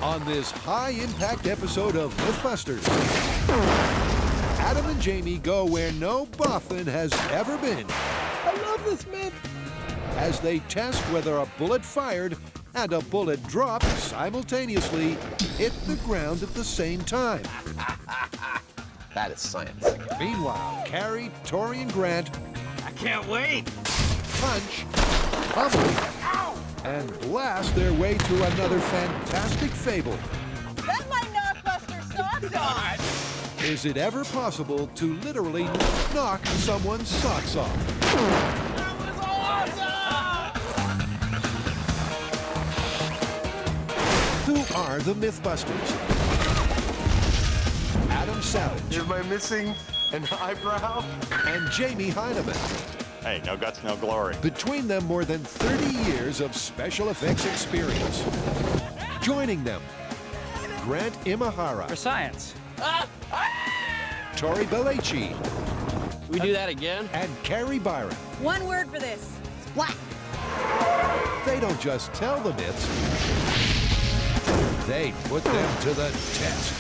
On this high-impact episode of MythBusters, Adam and Jamie go where no boffin has ever been. I love this myth. As they test whether a bullet fired and a bullet dropped simultaneously hit the ground at the same time. That is science. Meanwhile, Carrie, Tori, and Grant I can't wait. punch, pummel, and blast their way through another fantastic fable. That might knock Buster's socks off. Is it ever possible to literally knock someone's socks off? That was awesome! Who are the MythBusters? Adam Savage Am I missing an eyebrow? and Jamie Heineman. Hey, no guts, no glory. Between them, more than 30 years of special effects experience. Joining them, Grant Imahara, For science. Tori Belleci, We do that again? and Carrie Byron. One word for this. Splat. They don't just tell the myths, they put them to the test.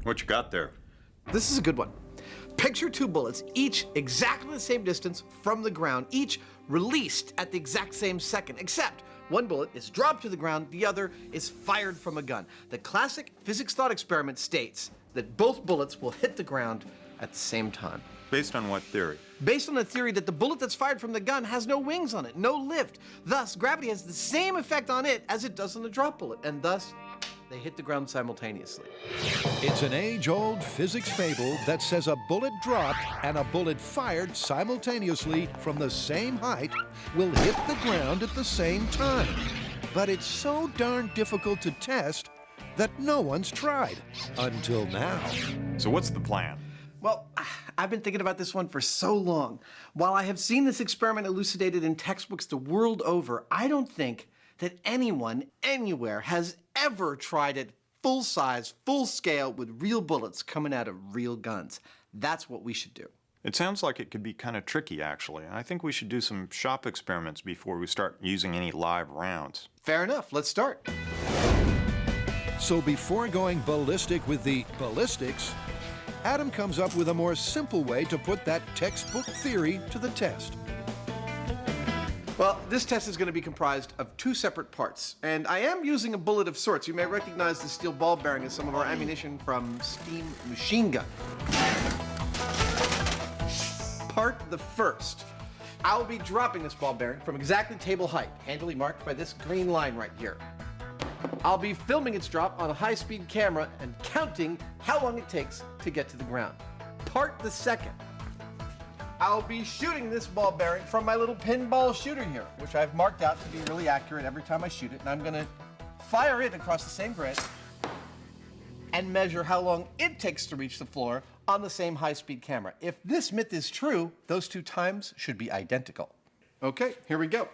What you got there? This is a good one. Picture two bullets, each exactly the same distance from the ground, each released at the exact same second, except one bullet is dropped to the ground, the other is fired from a gun. The classic physics thought experiment states that both bullets will hit the ground at the same time. Based on what theory? Based on the theory that the bullet that's fired from the gun has no wings on it, no lift. Thus, gravity has the same effect on it as it does on the drop bullet, and thus, they hit the ground simultaneously. It's an age-old physics fable that says a bullet dropped and a bullet fired simultaneously from the same height will hit the ground at the same time. But it's so darn difficult to test that no one's tried until now. So what's the plan? Well, I've been thinking about this one for so long. While I have seen this experiment elucidated in textbooks the world over, I don't think that anyone, anywhere, has ever tried it full size, full scale, with real bullets coming out of real guns. That's what we should do. It sounds like it could be kind of tricky, actually. I think we should do some shop experiments before we start using any live rounds. Fair enough, let's start. So before going ballistic with the ballistics, Adam comes up with a more simple way to put that textbook theory to the test. Well, this test is going to be comprised of two separate parts, and I am using a bullet of sorts. You may recognize the steel ball bearing as some of our ammunition from Steam Machine Gun. Part the first. I'll be dropping this ball bearing from exactly table height, handily marked by this green line right here. I'll be filming its drop on a high-speed camera and counting how long it takes to get to the ground. Part the second. I'll be shooting this ball bearing from my little pinball shooter here, which I've marked out to be really accurate every time I shoot it, and I'm gonna fire it across the same grid and measure how long it takes to reach the floor on the same high-speed camera. If this myth is true, those two times should be identical. Okay, here we go.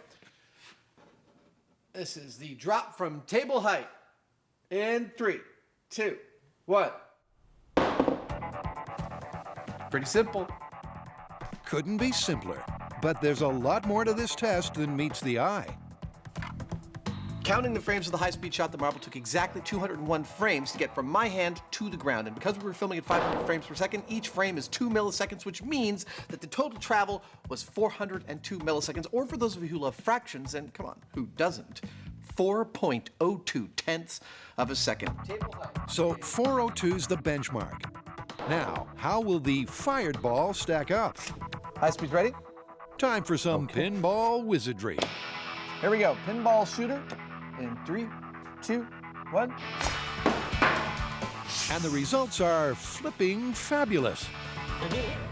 This is the drop from table height. In 3, 2, 1. Pretty simple. Couldn't be simpler, but there's a lot more to this test than meets the eye. Counting the frames of the high-speed shot, the marble took exactly 201 frames to get from my hand to the ground. And because we were filming at 500 frames per second, each frame is 2 milliseconds, which means that the total travel was 402 milliseconds. Or for those of you who love fractions, and come on, who doesn't? 4.02 tenths of a second. So 402's the benchmark. Now, how will the fired ball stack up? High speed ready? Time for some pinball wizardry. Here we go. Pinball shooter. In 3, 2, 1. And the results are flipping fabulous.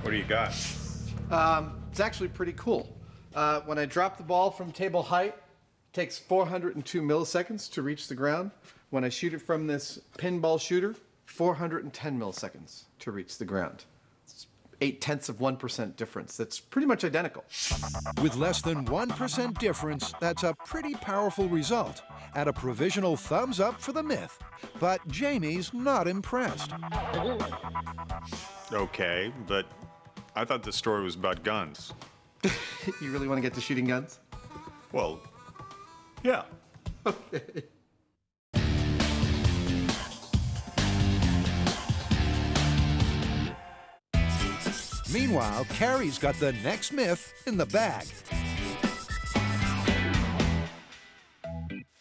What do you got? It's actually pretty cool. When I drop the ball from table height, it takes 402 milliseconds to reach the ground. When I shoot it from this pinball shooter, 410 milliseconds to reach the ground. It's 0.8% difference. That's pretty much identical. With less than 1% difference, that's a pretty powerful result, and a provisional thumbs up for the myth. But Jamie's not impressed. Okay, but I thought the story was about guns. You really want to get to shooting guns? Well, yeah. Okay. Meanwhile, Carrie's got the next myth in the bag.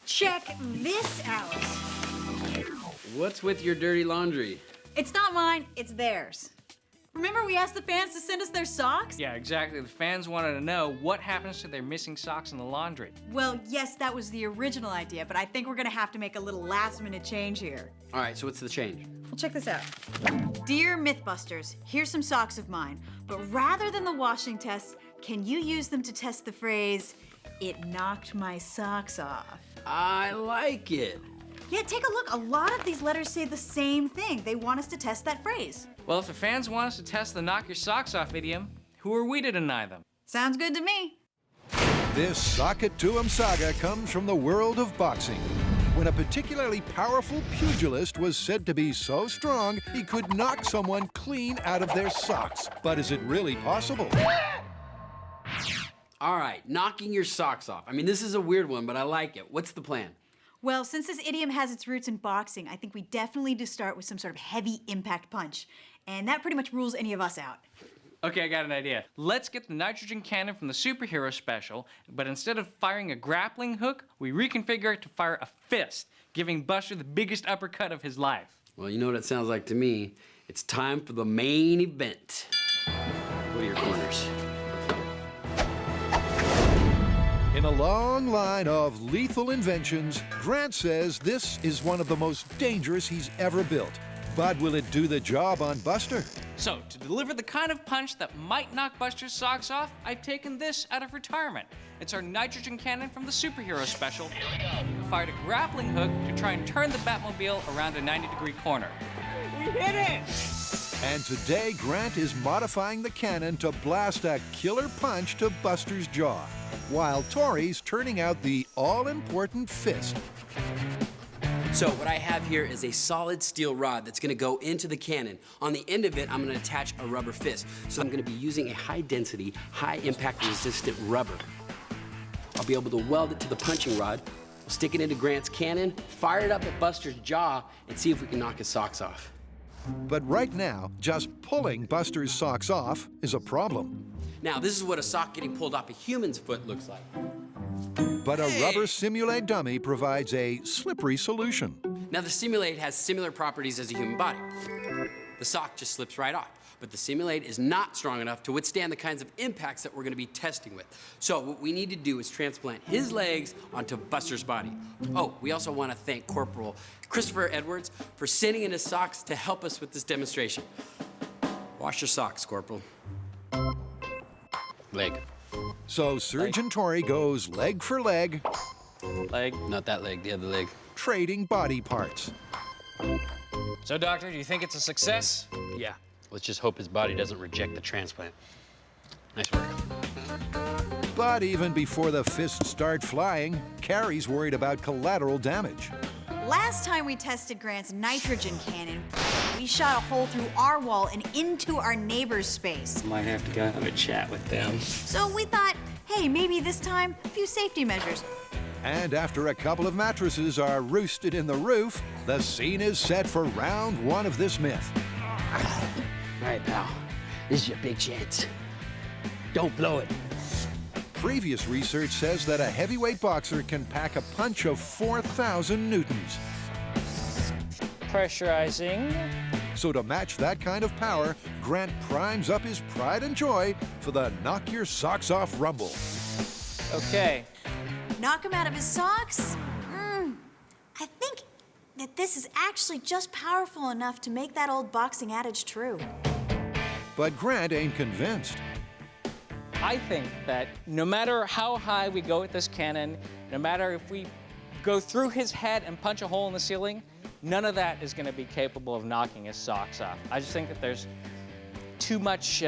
Check this out. What's with your dirty laundry? It's not mine, it's theirs. Remember we asked the fans to send us their socks? Yeah, exactly. The fans wanted to know what happens to their missing socks in the laundry. Well, yes, that was the original idea, but I think we're gonna have to make a little last-minute change here. All right, so what's the change? Well, check this out. Dear MythBusters, here's some socks of mine, but rather than the washing test, can you use them to test the phrase, "It knocked my socks off"? I like it. Yeah, take a look. A lot of these letters say the same thing. They want us to test that phrase. Well, if the fans want us to test the knock your socks off idiom, who are we to deny them? Sounds good to me. This sock it to 'em saga comes from the world of boxing, when a particularly powerful pugilist was said to be so strong he could knock someone clean out of their socks. But is it really possible? All right, knocking your socks off. I mean, this is a weird one, but I like it. What's the plan? Well, since this idiom has its roots in boxing, I think we definitely need to start with some sort of heavy impact punch. And that pretty much rules any of us out. Okay, I got an idea. Let's get the nitrogen cannon from the superhero special, but instead of firing a grappling hook, we reconfigure it to fire a fist, giving Buster the biggest uppercut of his life. Well, you know what it sounds like to me? It's time for the main event. What are your corners? In a long line of lethal inventions, Grant says this is one of the most dangerous he's ever built. But will it do the job on Buster? So, to deliver the kind of punch that might knock Buster's socks off, I've taken this out of retirement. It's our nitrogen cannon from the superhero special. We fired a grappling hook to try and turn the Batmobile around a 90-degree corner. We hit it! And today, Grant is modifying the cannon to blast a killer punch to Buster's jaw, while Tori's turning out the all-important fist. So what I have here is a solid steel rod that's gonna go into the cannon. On the end of it, I'm gonna attach a rubber fist. So I'm gonna be using a high-density, high-impact resistant rubber. I'll be able to weld it to the punching rod, stick it into Grant's cannon, fire it up at Buster's jaw, and see if we can knock his socks off. But right now, just pulling Buster's socks off is a problem. Now, this is what a sock getting pulled off a human's foot looks like. But a rubber Simulate dummy provides a slippery solution. Now, the Simulate has similar properties as a human body. The sock just slips right off, but the Simulate is not strong enough to withstand the kinds of impacts that we're gonna be testing with. So what we need to do is transplant his legs onto Buster's body. Oh, we also wanna thank Corporal Christopher Edwards for sending in his socks to help us with this demonstration. Wash your socks, Corporal. Leg. So Surgeon Tori goes leg for leg, Leg. Not that leg, the other leg. trading body parts. So, Doctor, do you think it's a success? Yeah. Let's just hope his body doesn't reject the transplant. Nice work. But even before the fists start flying, Carrie's worried about collateral damage. Last time we tested Grant's nitrogen cannon, we shot a hole through our wall and into our neighbor's space. Might have to go have a chat with them. So we thought, hey, maybe this time, a few safety measures. And after a couple of mattresses are roosted in the roof, the scene is set for round one of this myth. All right, pal. This is your big chance. Don't blow it. Previous research says that a heavyweight boxer can pack a punch of 4,000 newtons. Pressurizing. So to match that kind of power, Grant primes up his pride and joy for the Knock Your Socks Off Rumble. Okay. Knock him out of his socks? I think that this is actually just powerful enough to make that old boxing adage true. But Grant ain't convinced. I think that no matter how high we go with this cannon, no matter if we go through his head and punch a hole in the ceiling, none of that is going to be capable of knocking his socks off. I just think that there's too much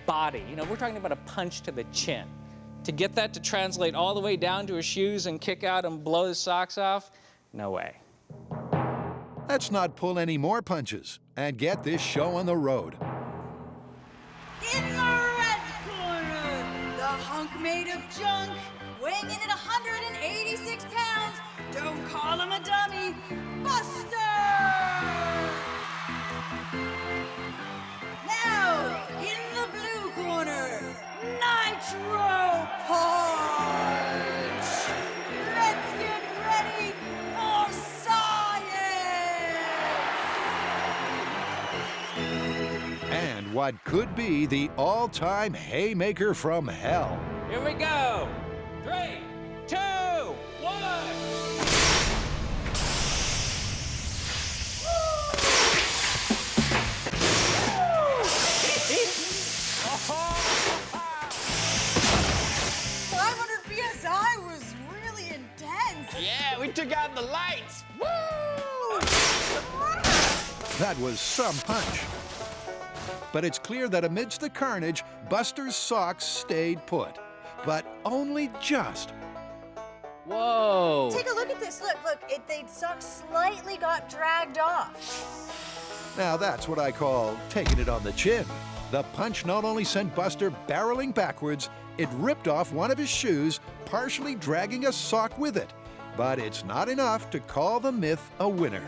body. You know, we're talking about a punch to the chin. To get that to translate all the way down to his shoes and kick out and blow his socks off, no way. Let's not pull any more punches and get this show on the road. In the red corner, the hunk made of junk, weighing in at 186 pounds. Don't call him a dummy, Buster! Now, in the blue corner, Nitro Punch! Let's get ready for science! And what could be the all-time haymaker from hell. Here we go. 3, 2, 1. PSI was really intense. Yeah, we took out the lights. Woo! That was some punch. But it's clear that amidst the carnage, Buster's socks stayed put. But only just. Whoa. Take a look at this. Look, the socks slightly got dragged off. Now that's what I call taking it on the chin. The punch not only sent Buster barreling backwards, it ripped off one of his shoes, partially dragging a sock with it. But it's not enough to call the myth a winner.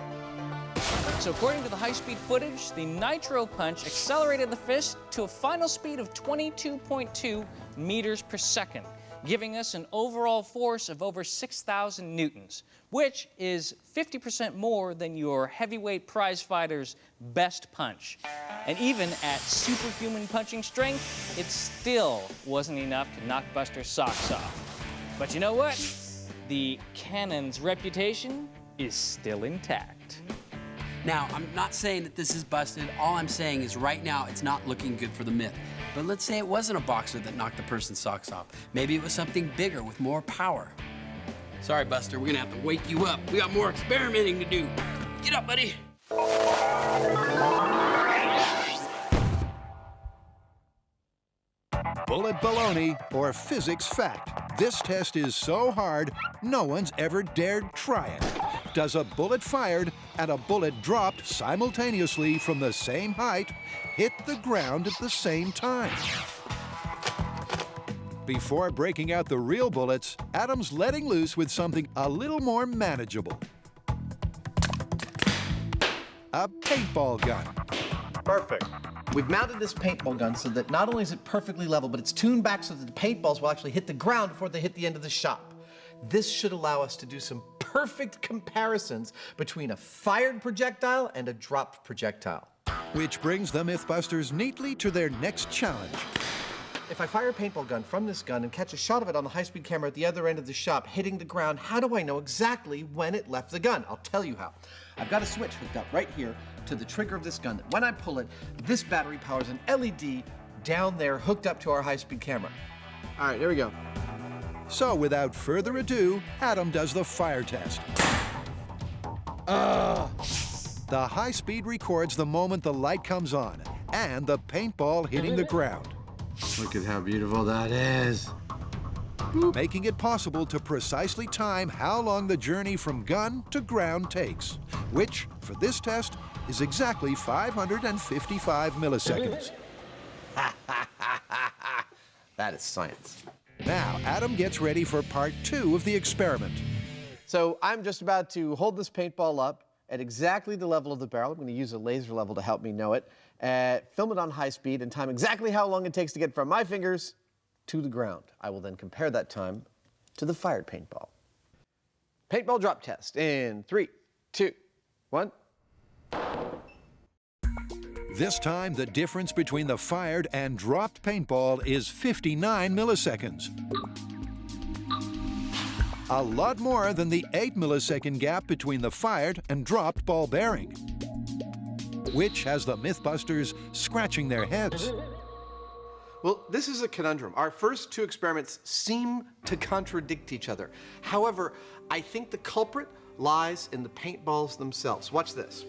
So according to the high-speed footage, the Nitro Punch accelerated the fist to a final speed of 22.2 meters per second, giving us an overall force of over 6,000 newtons, which is 50% more than your heavyweight prize fighter's best punch. And even at superhuman punching strength, it still wasn't enough to knock Buster's socks off. But you know what? The cannon's reputation is still intact. Now, I'm not saying that this is busted. All I'm saying is right now it's not looking good for the myth. But let's say it wasn't a boxer that knocked the person's socks off. Maybe it was something bigger with more power. Sorry, Buster, we're gonna have to wake you up. We got more experimenting to do. Get up, buddy. Bullet baloney or physics fact. This test is so hard, no one's ever dared try it. Does a bullet fired and a bullet dropped simultaneously from the same height hit the ground at the same time? Before breaking out the real bullets, Adam's letting loose with something a little more manageable. A paintball gun. Perfect. We've mounted this paintball gun so that not only is it perfectly level, but it's tuned back so that the paintballs will actually hit the ground before they hit the end of the shop. This should allow us to do some perfect comparisons between a fired projectile and a dropped projectile. Which brings the MythBusters neatly to their next challenge. If I fire a paintball gun from this gun and catch a shot of it on the high-speed camera at the other end of the shop hitting the ground, how do I know exactly when it left the gun? I'll tell you how. I've got a switch hooked up right here to the trigger of this gun. When I pull it, this battery powers an LED down there hooked up to our high-speed camera. All right, here we go. So without further ado, Adam does the fire test. The high speed records the moment the light comes on and the paintball hitting the ground. Look at how beautiful that is. Making it possible to precisely time how long the journey from gun to ground takes, which, for this test, is exactly 555 milliseconds. That is science. Now, Adam gets ready for part 2 of the experiment. So I'm just about to hold this paintball up at exactly the level of the barrel. I'm going to use a laser level to help me know it. Film it on high speed and time exactly how long it takes to get from my fingers to the ground. I will then compare that time to the fired paintball. Paintball drop test in 3, 2, 1. This time, the difference between the fired and dropped paintball is 59 milliseconds. A lot more than the 8 millisecond gap between the fired and dropped ball bearing, which has the MythBusters scratching their heads. Well, this is a conundrum. Our first 2 experiments seem to contradict each other. However, I think the culprit lies in the paintballs themselves. Watch this.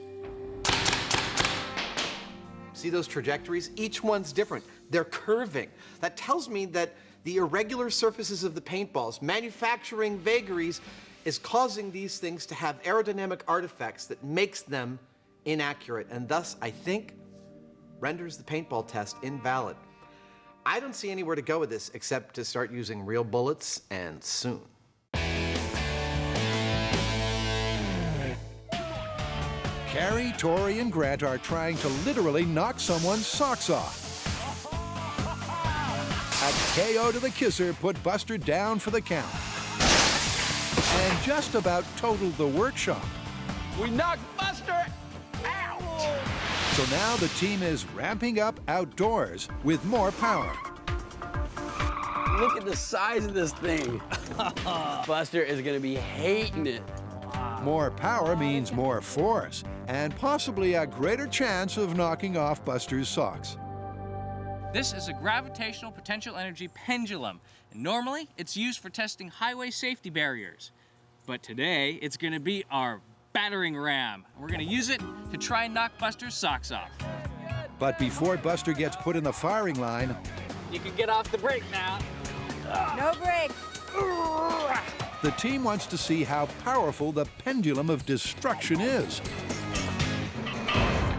See those trajectories? Each one's different. They're curving. That tells me that the irregular surfaces of the paintballs, manufacturing vagaries, is causing these things to have aerodynamic artifacts that makes them inaccurate, and thus, I think, renders the paintball test invalid. I don't see anywhere to go with this except to start using real bullets, and soon. Carrie, Tori, and Grant are trying to literally knock someone's socks off. A KO to the kisser put Buster down for the count. And just about totaled the workshop. We knocked Buster out! So now the team is ramping up outdoors with more power. Look at the size of this thing. Buster is gonna be hating it. More power means more force, and possibly a greater chance of knocking off Buster's socks. This is a gravitational potential energy pendulum, and normally it's used for testing highway safety barriers. But today, it's gonna be our battering ram. We're gonna use it to try and knock Buster's socks off. But before Buster gets put in the firing line, You can get off the brake now. No break. the team wants to see how powerful the pendulum of destruction is.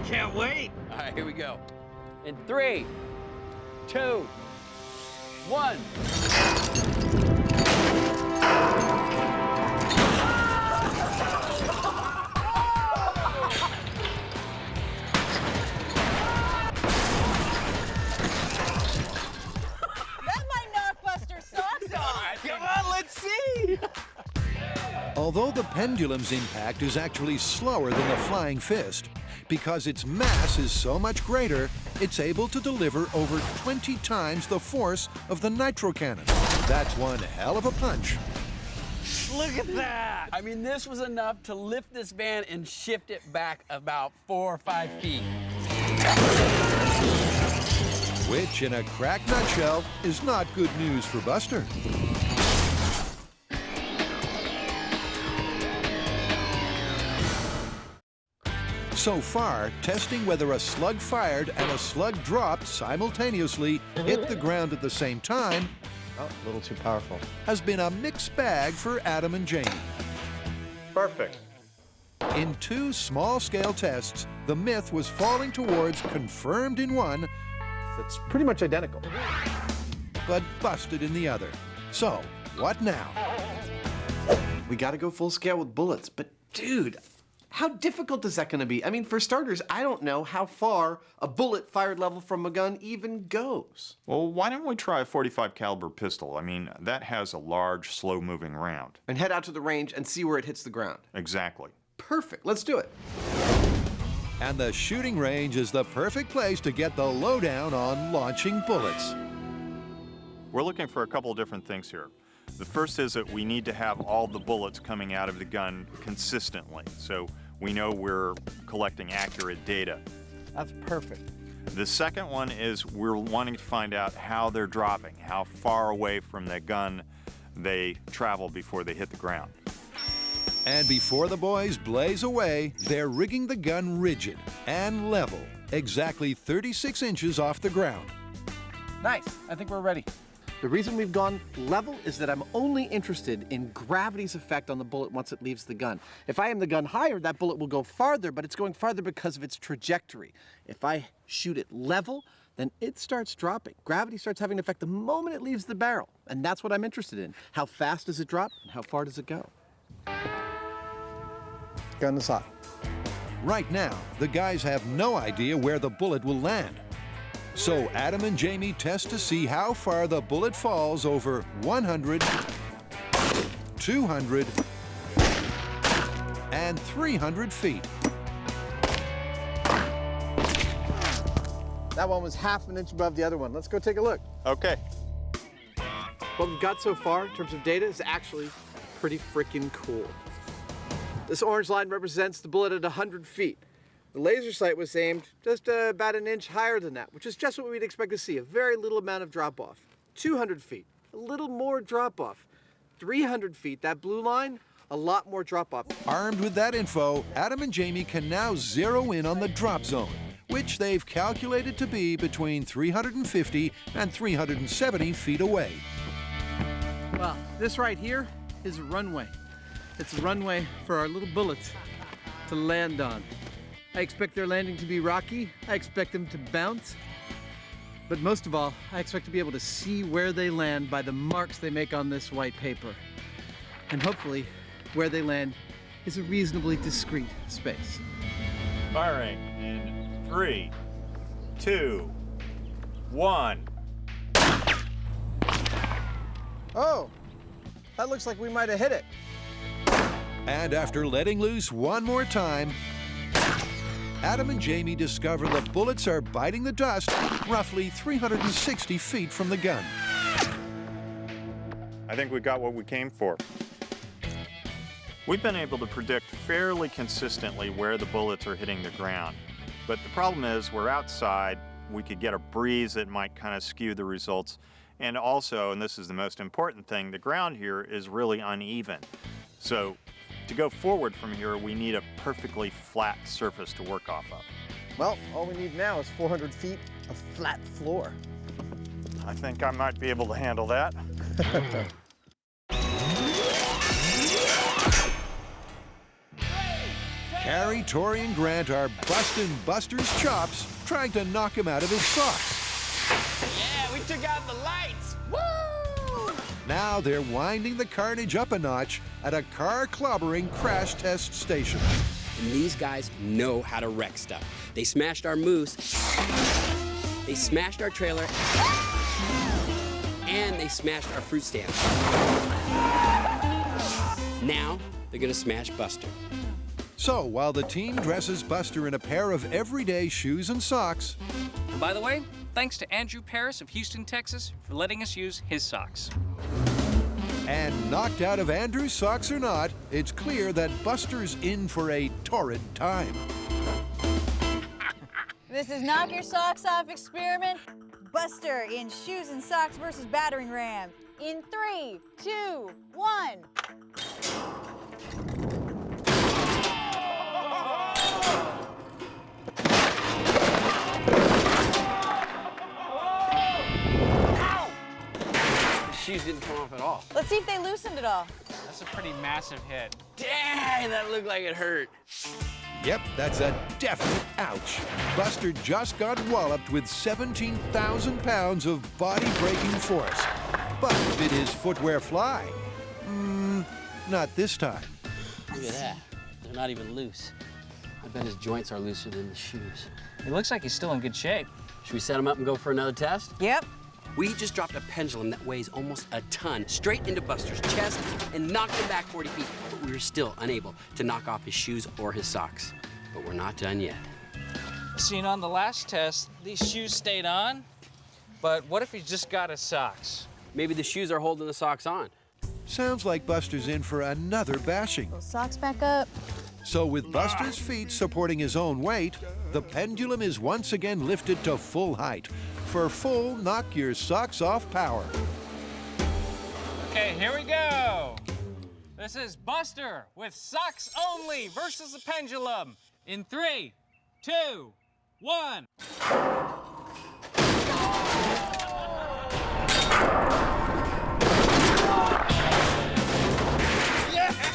Can't wait. All right, here we go. In 3, 2, 1. That might knock Buster's socks off. Come on, let's see. Although the pendulum's impact is actually slower than the flying fist, because its mass is so much greater, it's able to deliver over 20 times the force of the nitro cannon. That's one hell of a punch. Look at that. I mean, this was enough to lift this van and shift it back about 4 or 5 feet. Which, in a cracked nutshell, is not good news for Buster. So far, testing whether a slug fired and a slug dropped simultaneously hit the ground at the same time Oh, a little too powerful. has been a mixed bag for Adam and Jamie. Perfect. In 2 small-scale tests, the myth was falling towards confirmed in one, It's pretty much identical. but busted in the other. So, what now? We gotta go full scale with bullets, but dude, how difficult is that gonna be? I mean, for starters, I don't know how far a bullet fired level from a gun even goes. Well, why don't we try a .45 caliber pistol? I mean, that has a large, slow-moving round. And head out to the range and see where it hits the ground. Exactly. Perfect, let's do it. And the shooting range is the perfect place to get the lowdown on launching bullets. We're looking for a couple of different things here. The first is that we need to have all the bullets coming out of the gun consistently, so we know we're collecting accurate data. That's perfect. The second one is we're wanting to find out how they're dropping, how far away from the gun they travel before they hit the ground. And before the boys blaze away, they're rigging the gun rigid and level, exactly 36 inches off the ground. Nice, I think we're ready. The reason we've gone level is that I'm only interested in gravity's effect on the bullet once it leaves the gun. If I aim the gun higher, that bullet will go farther, but it's going farther because of its trajectory. If I shoot it level, then it starts dropping. Gravity starts having an effect the moment it leaves the barrel, and that's what I'm interested in. How fast does it drop, and how far does it go? Gun aside. Right now, the guys have no idea where the bullet will land. So Adam and Jamie test to see how far the bullet falls over 100, 200, and 300 feet. That one was half an inch above the other one. Let's go take a look. Okay. What we've got so far in terms of data is actually pretty freaking cool. This orange line represents the bullet at 100 feet. The laser sight was aimed just about an inch higher than that, which is just what we'd expect to see, a very little amount of drop-off. 200 feet, a little more drop-off. 300 feet, that blue line, a lot more drop-off. Armed with that info, Adam and Jamie can now zero in on the drop zone, which they've calculated to be between 350 and 370 feet away. Well, this right here is a runway. It's a runway for our little bullets to land on. I expect their landing to be rocky. I expect them to bounce. But most of all, I expect to be able to see where they land by the marks they make on this white paper. And hopefully, where they land is a reasonably discreet space. Firing in 3, 2, 1. Oh, that looks like we might have hit it. And after letting loose one more time, Adam and Jamie discover the bullets are biting the dust roughly 360 feet from the gun. I think we got what we came for. We've been able to predict fairly consistently where the bullets are hitting the ground. But the problem is we're outside, we could get a breeze that might kind of skew the results. And also, and this is the most important thing, the ground here is really uneven. So to go forward from here, we need a perfectly flat surface to work off of. Well, all we need now is 400 feet of flat floor. I think I might be able to handle that. Carrie, Tori, and Grant are busting Buster's chops, trying to knock him out of his socks. Yeah, we took out the lights. Woo! Now they're winding the carnage up a notch at a car clobbering crash test station. And these guys know how to wreck stuff. They smashed our moose, they smashed our trailer, and they smashed our fruit stand. Now they're gonna smash Buster. So while the team dresses Buster in a pair of everyday shoes and socks, And by the way, thanks to Andrew Paris of Houston, Texas, for letting us use his socks. and knocked out of Andrew's socks or not, it's clear that Buster's in for a torrid time. This is Knock Your Socks Off experiment. Buster in Shoes and Socks versus Battering Ram. In 3, 2, 1. Shoes didn't come off at all. Let's see if they loosened it all. That's a pretty massive hit. Dang, that looked like it hurt. Yep, that's a definite ouch. Buster just got walloped with 17,000 pounds of body-breaking force. But did his footwear fly? Not this time. Look at that. They're not even loose. I bet his joints are looser than the shoes. It looks like he's still in good shape. Should we set him up and go for another test? Yep. We just dropped a pendulum that weighs almost a ton straight into Buster's chest and knocked him back 40 feet, but we were still unable to knock off his shoes or his socks. But we're not done yet. Seen on the last test, these shoes stayed on, but what if he just got his socks? Maybe the shoes are holding the socks on. Sounds like Buster's in for another bashing. Those socks back up. So with Buster's feet supporting his own weight, the pendulum is once again lifted to full height for full knock your socks off power. Okay, here we go. This is Buster with socks only versus the pendulum. In 3, 2, 1.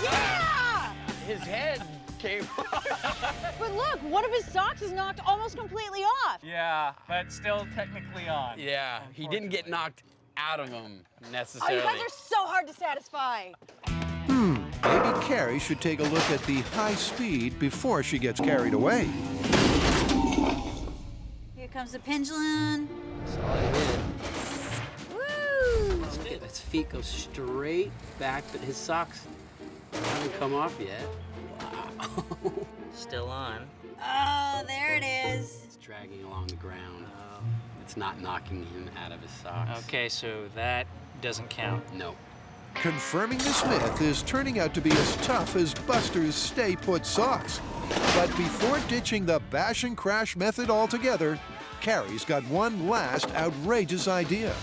Yeah! His head came off. But look, one of his socks is knocked almost completely off. Yeah, but still technically on. Yeah, he didn't get knocked out of him Oh, necessarily. you guys are so hard to satisfy. Maybe Carrie should take a look at the high speed before she gets carried away. Here comes the pendulum. That's all I did. Woo! Look at his feet go straight back, but his socks haven't come off yet. Wow. Still on. Oh, there it is. It's dragging along the ground. It's not knocking him out of his socks. Okay, so that doesn't count. No. Confirming this myth is turning out to be as tough as Buster's stay-put socks. But before ditching the bash and crash method altogether, Carrie's got one last outrageous idea.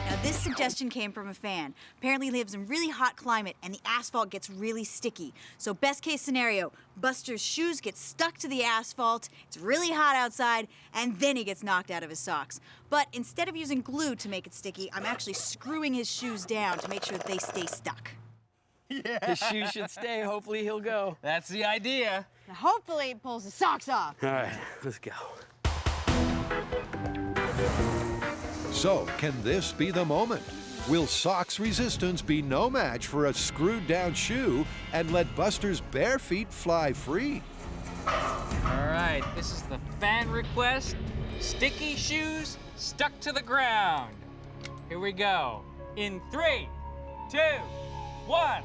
Now This suggestion came from a fan. Apparently he lives in a really hot climate and the asphalt gets really sticky. So best case scenario, Buster's shoes get stuck to the asphalt, it's really hot outside, and then he gets knocked out of his socks. But instead of using glue to make it sticky, I'm actually screwing his shoes down to make sure that they stay stuck. Yeah. His shoes should stay. Hopefully he'll go. That's the idea. Now hopefully it pulls the socks off. All right, let's go. So, can this be the moment? Will Sock's resistance be no match for a screwed down shoe and let Buster's bare feet fly free? All right, this is the fan request. Sticky shoes stuck to the ground. Here we go. In 3, 2, 1.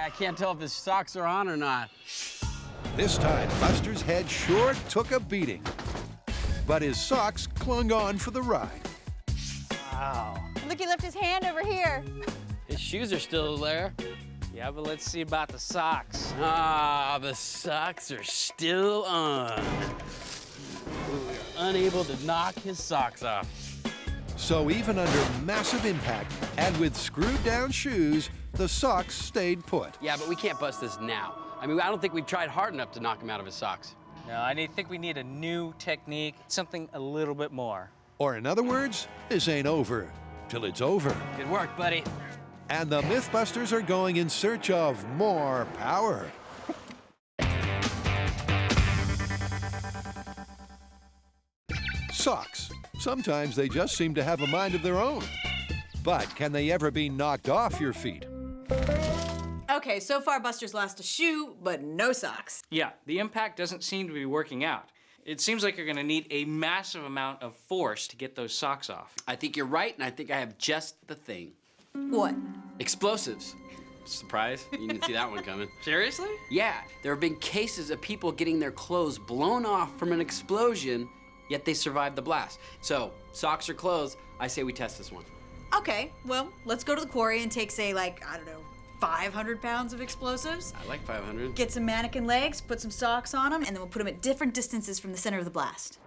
I can't tell if his socks are on or not. This time, Buster's head sure took a beating. But his socks clung on for the ride. Wow. Look, he left his hand over here. His shoes are still there. Yeah, but let's see about the socks. Ah, the socks are still on. We were unable to knock his socks off. So even under massive impact and with screwed down shoes, the socks stayed put. Yeah, but we can't bust this now. I mean, I don't think we've tried hard enough to knock him out of his socks. No, I think we need a new technique, something a little bit more. Or in other words, this ain't over till it's over. Good work, buddy. And the MythBusters are going in search of more power. Socks. Sometimes they just seem to have a mind of their own. But can they ever be knocked off your feet? Okay, so far Buster's lost a shoe, but no socks. Yeah, the impact doesn't seem to be working out. It seems like you're gonna need a massive amount of force to get those socks off. I think you're right, and I think I have just the thing. What? Explosives. Surprise? You didn't see that one coming. Seriously? Yeah, there have been cases of people getting their clothes blown off from an explosion, yet they survived the blast. So, socks or clothes, I say we test this one. Okay, well, let's go to the quarry and take, say, like, I don't know, 500 pounds of explosives. I like 500. Get some mannequin legs, put some socks on them, and then we'll put them at different distances from the center of the blast.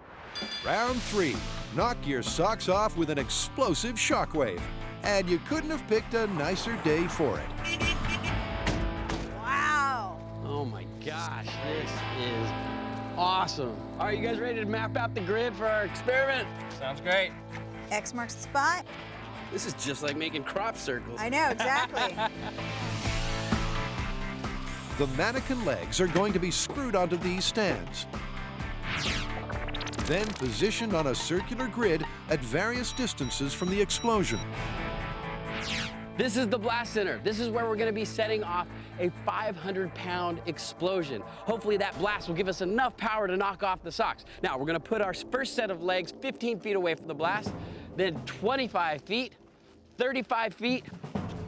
Round 3. Knock your socks off with an explosive shockwave. And you couldn't have picked a nicer day for it. Wow. Oh my gosh, this is awesome. All right, you guys ready to map out the grid for our experiment? Sounds great. X marks the spot. This is just like making crop circles. I know, exactly. The mannequin legs are going to be screwed onto these stands. Then positioned on a circular grid at various distances from the explosion. This is the blast center. This is where we're gonna be setting off a 500-pound explosion. Hopefully that blast will give us enough power to knock off the socks. Now, we're gonna put our first set of legs 15 feet away from the blast, then 25 feet, 35 feet,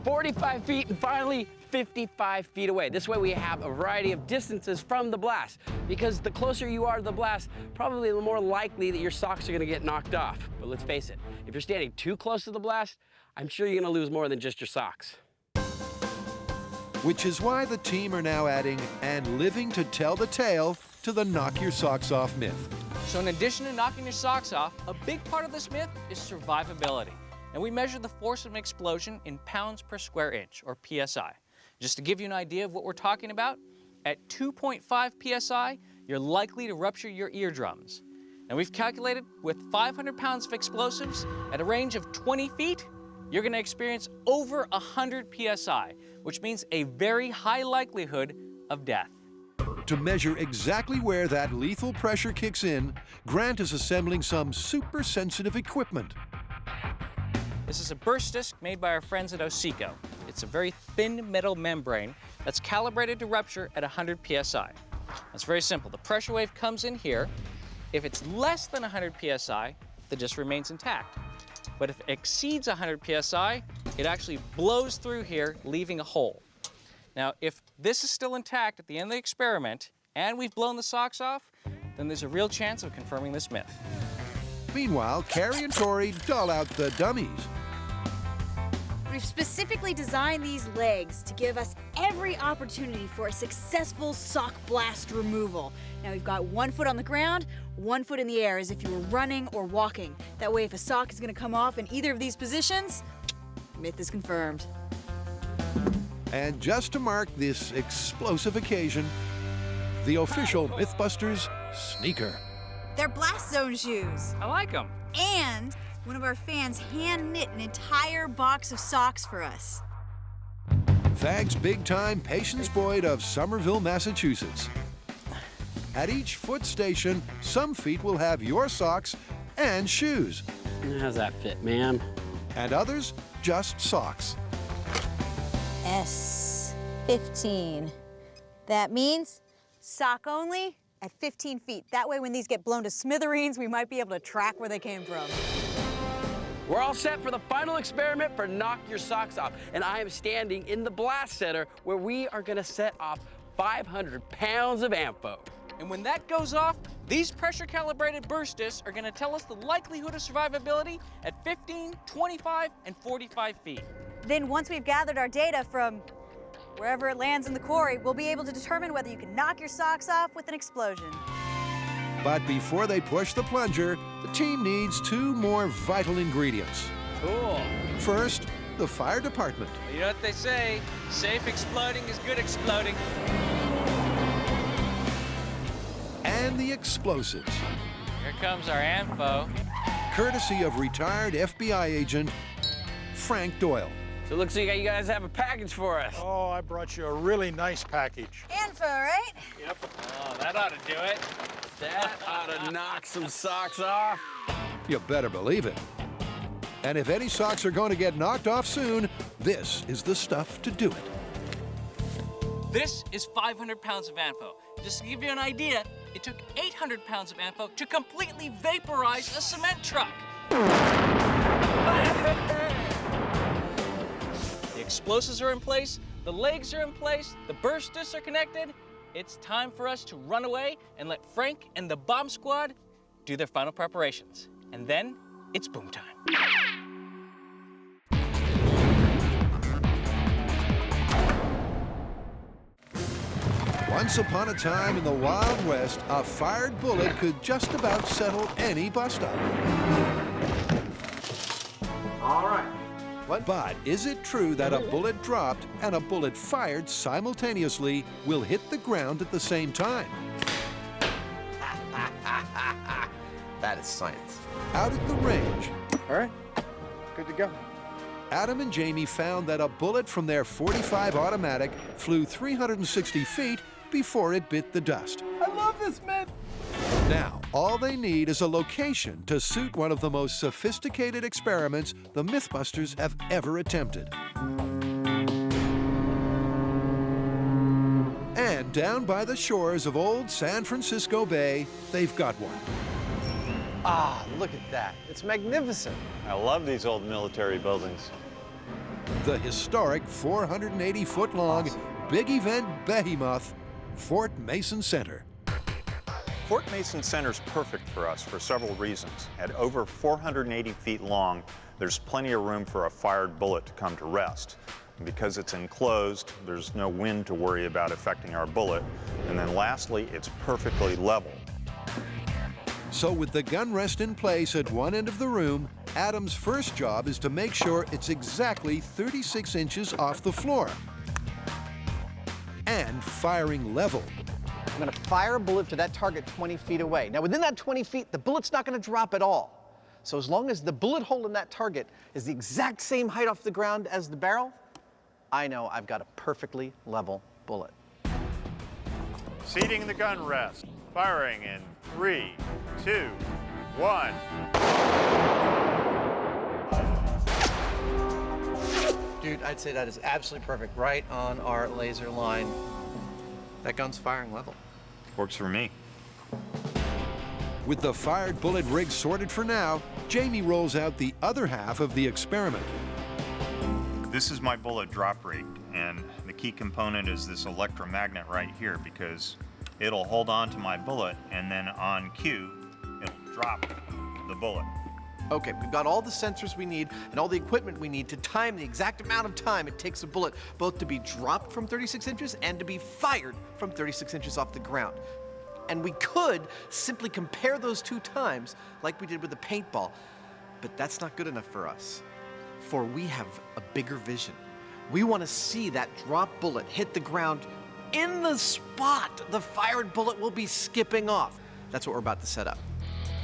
45 feet, and finally 55 feet away. This way we have a variety of distances from the blast, because the closer you are to the blast, probably the more likely that your socks are gonna get knocked off. But let's face it, if you're standing too close to the blast, I'm sure you're gonna lose more than just your socks. Which is why the team are now adding "and living to tell the tale" to the knock your socks off myth. So in addition to knocking your socks off, a big part of this myth is survivability. And we measure the force of an explosion in pounds per square inch, or PSI. Just to give you an idea of what we're talking about, at 2.5 PSI, you're likely to rupture your eardrums. And we've calculated with 500 pounds of explosives at a range of 20 feet, you're gonna experience over 100 PSI, which means a very high likelihood of death. To measure exactly where that lethal pressure kicks in, Grant is assembling some super sensitive equipment. This is a burst disc made by our friends at Osico. It's a very thin metal membrane that's calibrated to rupture at 100 PSI. That's very simple. The pressure wave comes in here. If it's less than 100 PSI, the disc remains intact. But if it exceeds 100 PSI, it actually blows through here, leaving a hole. Now, if this is still intact at the end of the experiment, and we've blown the socks off, then there's a real chance of confirming this myth. Meanwhile, Carrie and Tori dull out the dummies. we've specifically designed these legs to give us every opportunity for a successful sock blast removal. Now we've got 1 foot on the ground, 1 foot in the air as if you were running or walking. That way if a sock is gonna come off in either of these positions, myth is confirmed. And just to mark this explosive occasion, the official MythBusters sneaker. They're blast zone shoes. I like them. And one of our fans hand knit an entire box of socks for us. Thanks big time Patience Boyd of Somerville, Massachusetts. At each foot station, some feet will have your socks and shoes, How's that fit, man? and others just socks. S15. That means sock only at 15 feet. That way when these get blown to smithereens, we might be able to track where they came from. We're all set for the final experiment for Knock Your Socks Off. And I am standing in the blast center where we are gonna set off 500 pounds of AMFO. And when that goes off, these pressure-calibrated burst discs are gonna tell us the likelihood of survivability at 15, 25, and 45 feet. Then once we've gathered our data from wherever it lands in the quarry, we'll be able to determine whether you can knock your socks off with an explosion. But before they push the plunger, the team needs 2 more vital ingredients. Cool. First, the fire department. You know what they say, safe exploding is good exploding. And the explosives, Here comes our AMFO. courtesy of retired FBI agent Frank Doyle. So it looks like you guys have a package for us. Oh, I brought you a really nice package. Info, right? Oh, that ought to do it. That ought to knock some socks off. You better believe it. And if any socks are going to get knocked off soon, this is the stuff to do it. This is 500 pounds of AMFO. Just to give you an idea, it took 800 pounds of AMFO to completely vaporize a cement truck. The explosives are in place, the legs are in place, the burst discs are connected. It's time for us to run away and let Frank and the bomb squad do their final preparations. And then it's boom time. Once upon a time in the Wild West, a fired bullet could just about settle any bust-up. All right. But is it true that a bullet dropped and a bullet fired simultaneously will hit the ground at the same time? That is science. Out at the range, All right. Good to go. Adam and Jamie found that a bullet from their .45 automatic flew 360 feet before it bit the dust. I love this, man. Now, all they need is a location to suit one of the most sophisticated experiments the MythBusters have ever attempted. And down by the shores of old San Francisco Bay, they've got one. Ah, look at that. It's magnificent. I love these old military buildings. The historic 480-foot-long big event behemoth, Fort Mason Center. Fort Mason Center is perfect for us for several reasons. At over 480 feet long, there's plenty of room for a fired bullet to come to rest. And because it's enclosed, there's no wind to worry about affecting our bullet. And then lastly, it's perfectly level. So with the gun rest in place at one end of the room, Adam's first job is to make sure it's exactly 36 inches off the floor. And firing level. I'm going to fire a bullet to that target 20 feet away. Now, within that 20 feet, the bullet's not going to drop at all. So as long as the bullet hole in that target is the exact same height off the ground as the barrel, I know I've got a perfectly level bullet. Seating the gun rest. Firing in 3, 2, 1. Dude, I'd say that is absolutely perfect, right on our laser line. That gun's firing level. Works for me. With the fired bullet rig sorted for now, Jamie rolls out the other half of the experiment. This is my bullet drop rig, and the key component is this electromagnet right here because it'll hold on to my bullet, and then on cue, it'll drop the bullet. Okay, we've got all the sensors we need and all the equipment we need to time the exact amount of time it takes a bullet both to be dropped from 36 inches and to be fired from 36 inches off the ground. And we could simply compare those two times like we did with the paintball, but that's not good enough for us. For we have a bigger vision. We want to see that drop bullet hit the ground in the spot the fired bullet will be skipping off. That's what we're about to set up.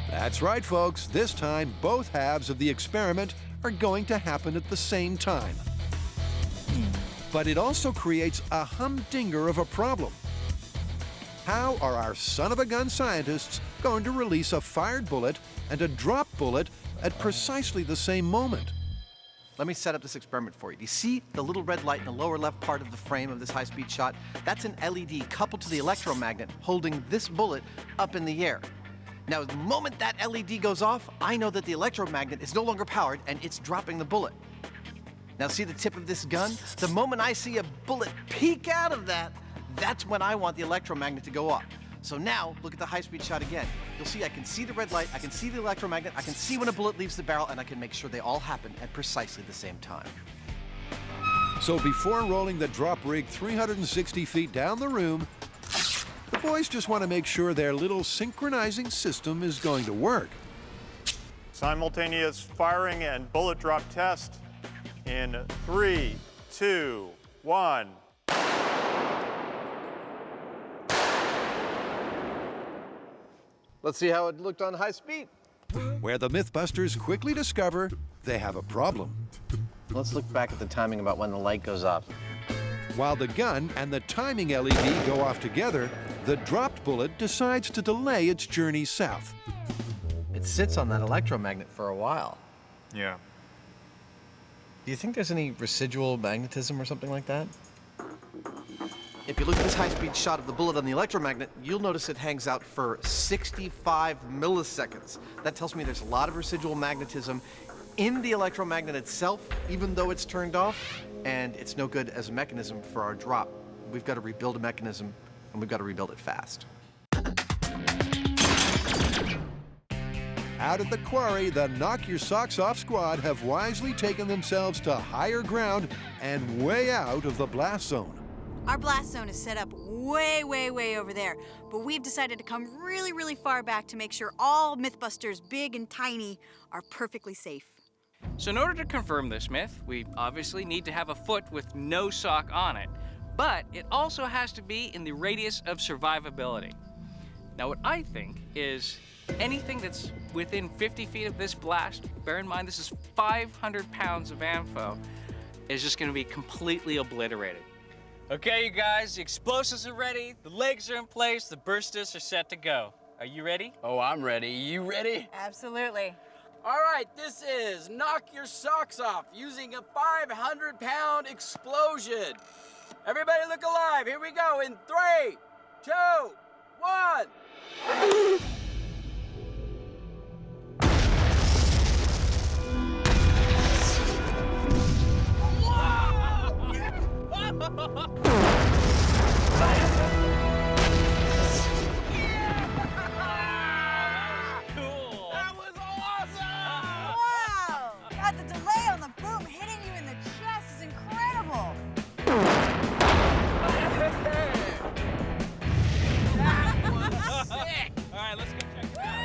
That's right, folks. This time, both halves of the experiment are going to happen at the same time. But it also creates a humdinger of a problem. How are our son-of-a-gun scientists going to release a fired bullet and a drop bullet at precisely the same moment? Let me set up this experiment for you. Do you see the little red light in the lower left part of the frame of this high-speed shot? That's an LED coupled to the electromagnet holding this bullet up in the air. Now, the moment that LED goes off, I know that the electromagnet is no longer powered and it's dropping the bullet. Now, see the tip of this gun? The moment I see a bullet peek out of that, that's when I want the electromagnet to go off. So now, look at the high-speed shot again. You'll see I can see the red light, I can see the electromagnet, I can see when a bullet leaves the barrel, and I can make sure they all happen at precisely the same time. So before rolling the drop rig 360 feet down the room, the boys just want to make sure their little synchronizing system is going to work. Simultaneous firing and bullet drop test in 3, 2, 1. Let's see how it looked on high speed. Where the MythBusters quickly discover they have a problem. Let's look back at the timing about when the light goes off. While the gun and the timing LED go off together, the dropped bullet decides to delay its journey south. It sits on that electromagnet for a while. Yeah. Do you think there's any residual magnetism or something like that? If you look at this high-speed shot of the bullet on the electromagnet, you'll notice it hangs out for 65 milliseconds. That tells me there's a lot of residual magnetism in the electromagnet itself, even though it's turned off, and it's no good as a mechanism for our drop. We've got to rebuild a mechanism, and we've got to rebuild it fast. Out at the quarry, the Knock Your Socks Off squad have wisely taken themselves to higher ground and way out of the blast zone. Our blast zone is set up way, way, way over there, but we've decided to come really, really far back to make sure all MythBusters, big and tiny, are perfectly safe. So in order to confirm this myth, we obviously need to have a foot with no sock on it, but it also has to be in the radius of survivability. Now what I think is anything that's within 50 feet of this blast, bear in mind this is 500 pounds of ammo, is just gonna be completely obliterated. Okay, you guys, the explosives are ready, the legs are in place, the bursters are set to go. Are you ready? Oh, I'm ready. You ready? Absolutely. All right, this is Knock Your Socks Off using a 500-pound explosion. Everybody look alive. Here we go in 3, 2, 1. That was awesome! Wow! God, the delay on the boom hitting you in the chest is incredible. That was sick! All right, let's go check it out.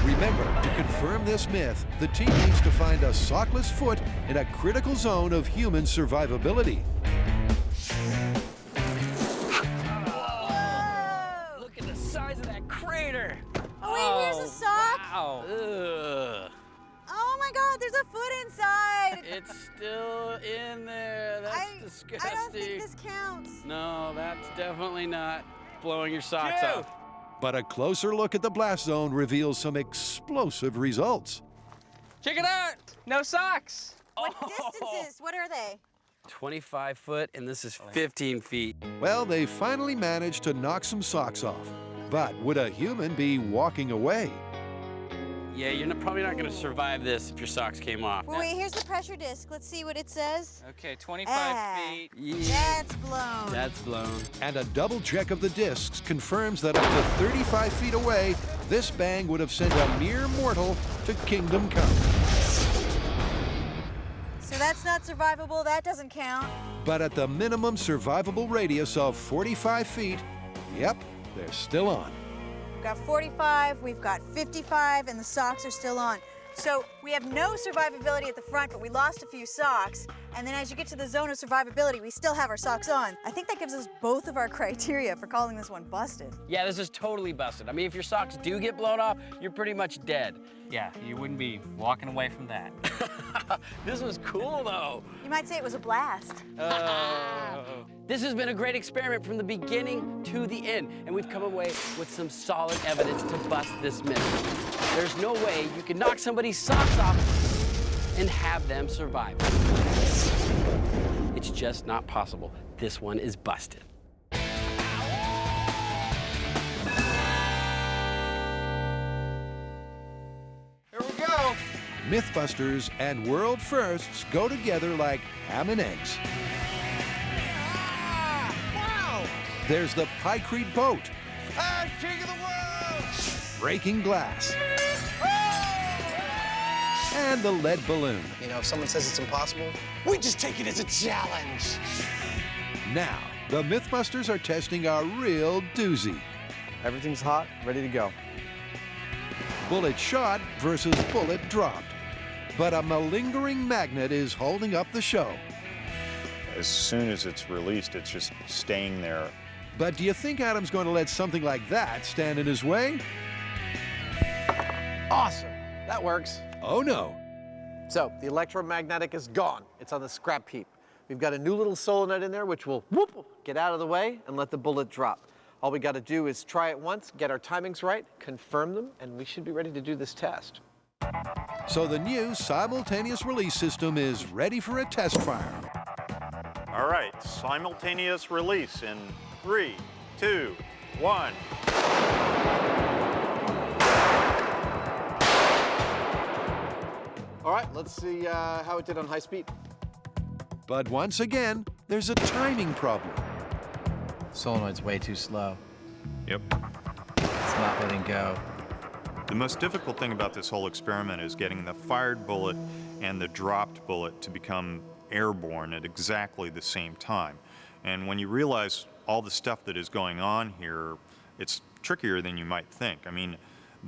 Remember, to confirm this myth, the team needs to find a sockless foot in a critical zone of human survivability. Whoa! Look at the size of that crater. Oh, wait, here's a sock. Wow. Ugh. Oh my God, there's a foot inside. It's still in there. That's disgusting. I don't think this counts. No, that's definitely not blowing your socks Dude. off. But a closer look at the blast zone reveals some explosive results. Check it out! No socks! What distances? What are they? 25 foot, and this is 15 feet. Well, they finally managed to knock some socks off. But would a human be walking away? Yeah, you're probably not gonna survive this if your socks came off. Well, wait, here's the pressure disc. Let's see what it says. Okay, 25 feet. That's blown. That's blown. And a double check of the discs confirms that up to 35 feet away, this bang would have sent a mere mortal to kingdom come. So that's not survivable, that doesn't count. But at the minimum survivable radius of 45 feet, yep, they're still on. We've got 45, we've got 55, and the socks are still on. So we have no survivability at the front, but we lost a few socks. And then as you get to the zone of survivability, we still have our socks on. I think that gives us both of our criteria for calling this one busted. Yeah, this is totally busted. I mean, if your socks do get blown off, you're pretty much dead. Yeah, you wouldn't be walking away from that. This was cool, though. You might say it was a blast. This has been a great experiment from the beginning to the end, and we've come away with some solid evidence to bust this myth. There's no way you can knock somebody's socks off and have them survive. It's just not possible. This one is busted. Here we go. MythBusters and world firsts go together like ham and eggs. Wow! There's the Pykrete boat, I'm king of the world! breaking glass, and the lead balloon. You know, if someone says it's impossible, we just take it as a challenge. Now, the MythBusters are testing a real doozy. Everything's hot, ready to go. Bullet shot versus bullet dropped. But a malingering magnet is holding up the show. As soon as it's released, it's just staying there. But do you think Adam's going to let something like that stand in his way? Awesome. That works. Oh no. So, the electromagnetic is gone. It's on the scrap heap. We've got a new little solenoid in there which will whoop, get out of the way and let the bullet drop. All we got to do is try it once, get our timings right, confirm them, and we should be ready to do this test. So the new simultaneous release system is ready for a test fire. All right, simultaneous release in 3, 2, 1. All right, let's see how it did on high speed. But once again, there's a timing problem. Solenoid's way too slow. Yep. It's not letting go. The most difficult thing about this whole experiment is getting the fired bullet and the dropped bullet to become airborne at exactly the same time. And when you realize all the stuff that is going on here, it's trickier than you might think. I mean,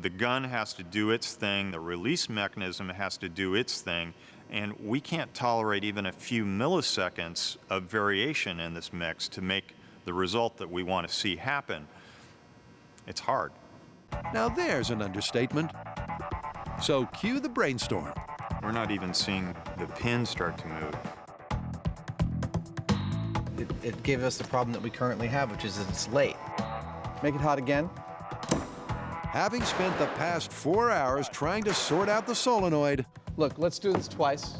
the gun has to do its thing, the release mechanism has to do its thing, and we can't tolerate even a few milliseconds of variation in this mix to make the result that we want to see happen. It's hard. Now there's an understatement. So cue the brainstorm. We're not even seeing the pin start to move. It gave us the problem that we currently have, which is that it's late. Make it hot again. Having spent the past 4 hours trying to sort out the solenoid, Look, let's do this twice.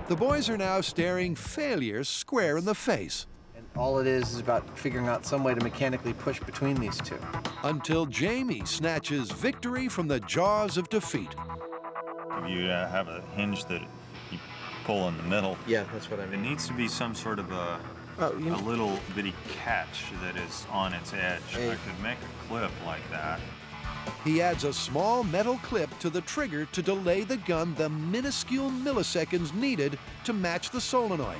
the boys are now staring failure square in the face. And all it is about figuring out some way to mechanically push between these two. Until Jamie snatches victory from the jaws of defeat. If you have a hinge that you pull in the middle, Yeah, that's what I it mean. needs to be some sort of a little bitty catch that is on its edge. Hey. I could make a clip like that. He adds a small metal clip to the trigger to delay the gun the minuscule milliseconds needed to match the solenoid.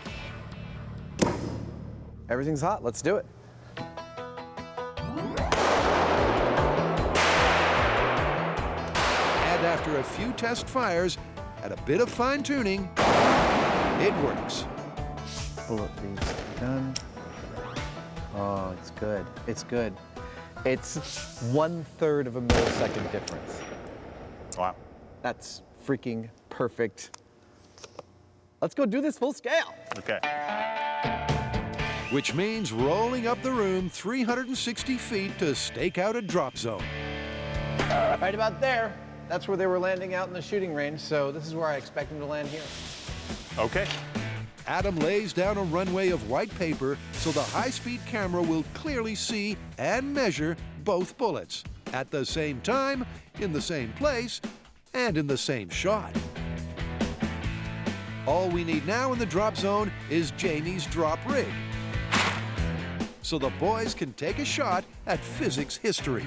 Everything's hot, let's do it. And after a few test fires and a bit of fine-tuning, it works. Bullet leaves done. Oh, it's good. It's good. It's 1/3 of a millisecond difference. Wow. That's freaking perfect. Let's go do this full scale. Okay. Which means rolling up the room 360 feet to stake out a drop zone. Right about there. That's where they were landing out in the shooting range, so this is where I expect them to land here. Okay. Adam lays down a runway of white paper so the high-speed camera will clearly see and measure both bullets at the same time, in the same place, and in the same shot. All we need now in the drop zone is Jamie's drop rig, so the boys can take a shot at physics history.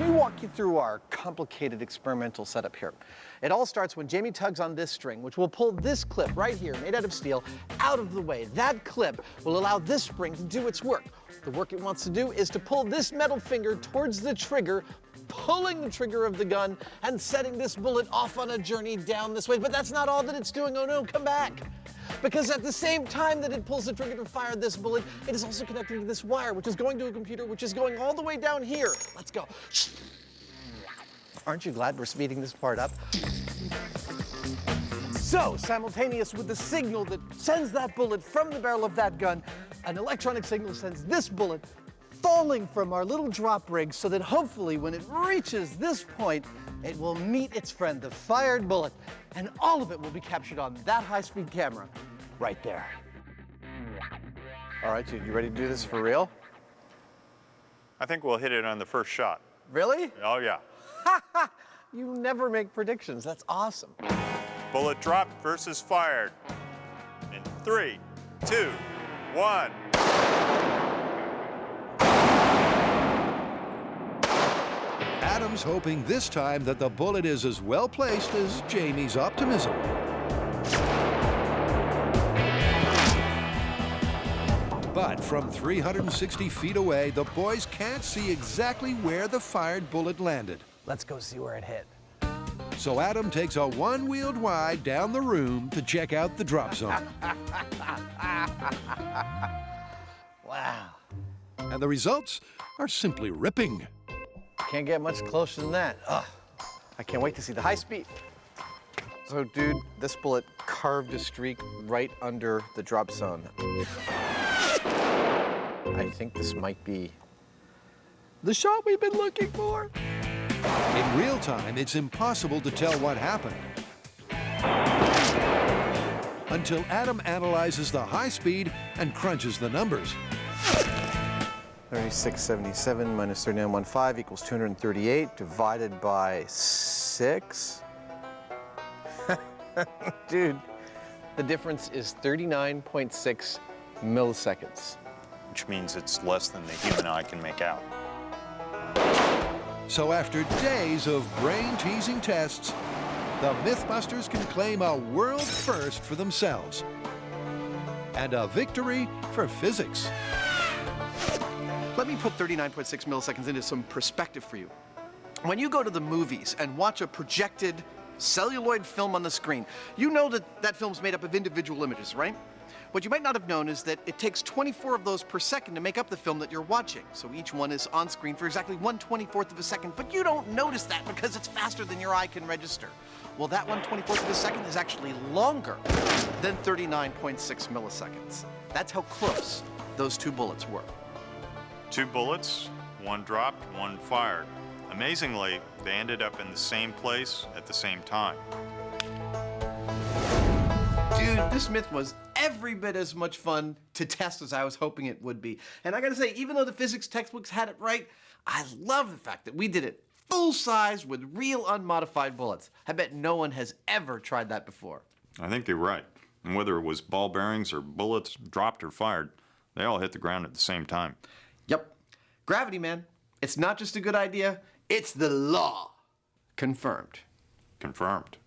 let me walk you through our complicated experimental setup here. It all starts when Jamie tugs on this string, which will pull this clip right here, made out of steel, out of the way. That clip will allow this spring to do its work. The work it wants to do is to pull this metal finger towards the trigger, pulling the trigger of the gun and setting this bullet off on a journey down this way. But that's not all that it's doing. Oh no, come back. Because at the same time that it pulls the trigger to fire this bullet, it is also connecting to this wire, which is going to a computer, which is going all the way down here. Let's go. Aren't you glad we're speeding this part up? So, simultaneous with the signal that sends that bullet from the barrel of that gun, an electronic signal sends this bullet falling from our little drop rig so that hopefully when it reaches this point, it will meet its friend, the fired bullet, and all of it will be captured on that high-speed camera right there. All right, dude, you ready to do this for real? I think we'll hit it on the first shot. Really? Oh, yeah. You never make predictions. That's awesome. Bullet dropped versus fired. In 3, 2, 1. Adam's hoping this time that the bullet is as well placed as Jamie's optimism. But from 360 feet away, the boys can't see exactly where the fired bullet landed. Let's go see where it hit. So Adam takes a one-wheeled ride down the room to check out the drop zone. Wow. And the results are simply ripping. Can't get much closer than that. Ugh. I can't wait to see the high speed. So, dude, this bullet carved a streak right under the drop zone. I think this might be the shot we've been looking for. In real time, it's impossible to tell what happened. Until Adam analyzes the high speed and crunches the numbers. 3677 minus 3915 equals 238 divided by 6. Dude, the difference is 39.6 milliseconds. Which means it's less than the human eye can make out. So after days of brain-teasing tests, the MythBusters can claim a world first for themselves. And a victory for physics. Let me put 39.6 milliseconds into some perspective for you. When you go to the movies and watch a projected celluloid film on the screen, you know that that film's made up of individual images, right? What you might not have known is that it takes 24 of those per second to make up the film that you're watching. So each one is on screen for exactly 1/24 of a second, but you don't notice that because it's faster than your eye can register. Well, that 1/24 of a second is actually longer than 39.6 milliseconds. That's how close those two bullets were. 2 bullets, 1 dropped, 1 fired. Amazingly, they ended up in the same place at the same time. Dude, this myth was every bit as much fun to test as I was hoping it would be. And I gotta say, even though the physics textbooks had it right, I love the fact that we did it full size with real unmodified bullets. I bet no one has ever tried that before. I think you're right. And whether it was ball bearings or bullets dropped or fired, they all hit the ground at the same time. Yep. Gravity, man. It's not just a good idea, it's the law. Confirmed. Confirmed.